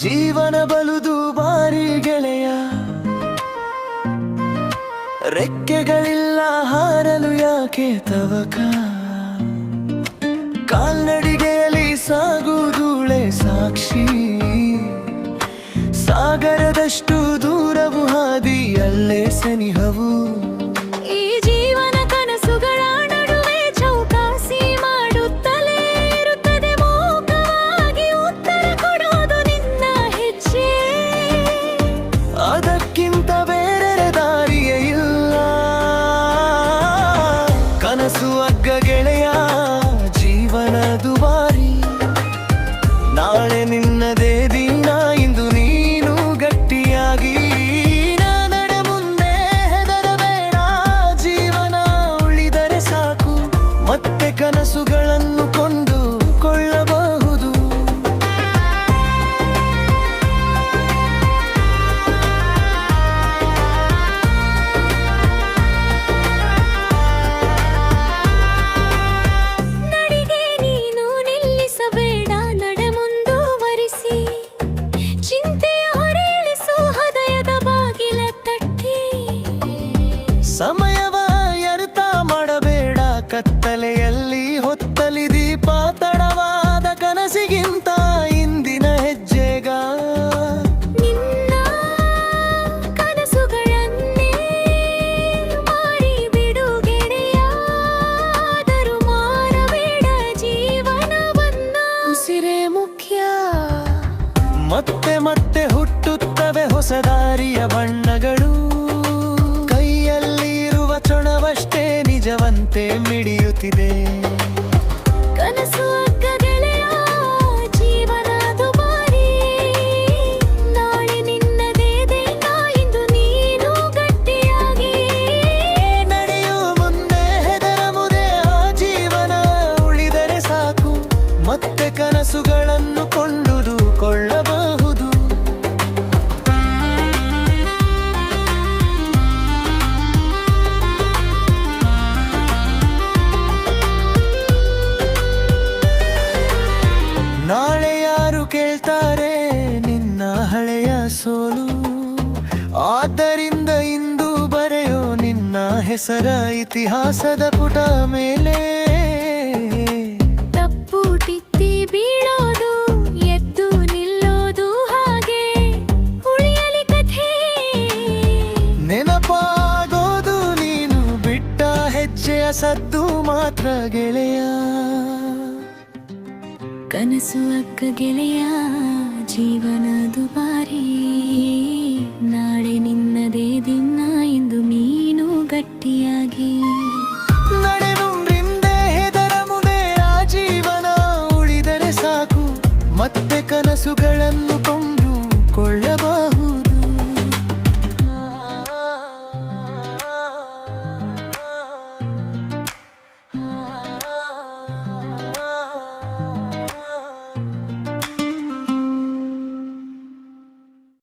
ಜೀವನ ಬಲುದು ಬಾರಿ ಗೆಳೆಯ, ರೆಕ್ಕೆಗಳಿಲ್ಲ ಹಾರಲು ಯಾಕೆ ತವಕ. ಕಾಲ್ನಡಿಗೆಯಲ್ಲಿ ಸಾಗುವುದುಳೆ ಸಾಕ್ಷಿ, ಸಾಗರದಷ್ಟು ದೂರವು ಹಾದಿಯಲ್ಲೇ ಸನಿಹವು. ಈ ಜೀವನ ಕನಸುಗಳ ನಡುವೆ ಚೌಕಾಸಿ ಮಾಡುತ್ತಲೇ ಇರುತ್ತದೆ ಮೌಖವಾಗಿ ಉತ್ತರ ಕೊಡೋದು ನಿನ್ನ ಹೆಜ್ಜೆ. ಅದಕ್ಕಿಂತ ಬೇರೆ ದಾರಿಯೇ ಇಲ್ಲ. ಕನಸು ಅಗ್ಗ ಗೆಳೆಯ, ಜೀವನ ದುಬಾರಿ. ನಾಳೆ ನಿನ್ನದೇ ದಿನ, ಇಂದು ನೀನು ಗಟ್ಟಿಯಾಗಿ ನಡೆ ಮುಂದೆ. ಹೆದರಬೇಡ, ಜೀವನ ಉಳಿದರೆ ಸಾಕು. ಮತ್ತೆ ಕನಸುಗಳನ್ನು ಕೊಂಡುಕೊಳ್ಳಬಹುದು. ನಡಿಗೆ ನೀನು ನಿಲ್ಲಿಸಬೇಡ, ನಡೆ ಮುಂದುವರಿಸಿ. ಚಿಂತೆಯ ಹೊರೆಳಿಸು, ಹೃದಯದ ಬಾಗಿಲ ತಟ್ಟಿ. ಸಮಯವ ವ್ಯರ್ಥ ಮಾಡಬೇಡ, ಕತ್ತಲೆಯಲ್ಲಿ ಹೊತ್ತಲಿ ದೀಪ. ತಡವಾದ ಕನಸಿಗಿಂತ ಇಂದಿನ ಹೆಜ್ಜೆಗ. ನಿನ್ನ ಕನಸುಗಳನ್ನೇ ಮಾರಿ ಬಿಡು ಗೆಳೆಯ, ಆದರೂ ಮಾರಬೇಡ ಜೀವನವನ್ನ. ಉಸಿರೇ ಮುಖ್ಯ. ಮತ್ತೆ ಮತ್ತೆ ಹುಟ್ಟುತ್ತವೆ ಹೊಸ ದಾರಿಯ ಬಣ್ಣಗಳು. ಕೈಯಲ್ಲಿರುವ ಚೊಣವಷ್ಟೇ ನಿಜವಂತೆ ಮಿಡಿಯುತ್ತಿದೆ. ಕನಸು ಅಗ್ಗ ಗೆಳೆಯ, ಜೀವನ ದುಬಾರಿ. ನಾಳೆ ನಿನ್ನದೇ ದಿನ, ಇಂದು ನೀನು ಗಟ್ಟಿಯಾಗಿ ನಡೆಯುವ ಮುಂದೆ. ಹೆದರముದೆ, ಆ ಜೀವನ ಉಳಿದರೆ ಸಾಕು. ಮತ್ತೆ ಕನಸುಗಳನ್ನು ಕೊಂಡುಕೊಳ್ಳಬಹುದು. ನಾಳೆ ಯಾರು ಕೇಳ್ತಾರೆ ನಿನ್ನ ಹಳೆಯ ಸೋಲು. ಆದ್ದರಿಂದ ಇಂದು ಬರೆಯೋ ನಿನ್ನ ಹೆಸರ ಇತಿಹಾಸದ ಪುಟ ಮೇಲೆ. ತಪ್ಪು ತಿದ್ದಿ ಬೀಳೋದು, ಎದ್ದು ನಿಲ್ಲೋದು, ಹಾಗೆ ಉಳಿಯಲಿ ಕಥೆ. ನೆನಪಾಗೋದು ನೀನು ಬಿಟ್ಟ ಹೆಜ್ಜೆಯ ಸದ್ದು ಮಾತ್ರ ಗೆಳೆಯ. ಕನಸು ಅಗ್ಗ ಗೆಳೆಯ, ಜೀವನ ದುಬಾರಿ. ನಾಳೆ ನಿನ್ನದೇ ದಿನ, ಇಂದು ನೀನು ಗಟ್ಟಿಯಾಗಿ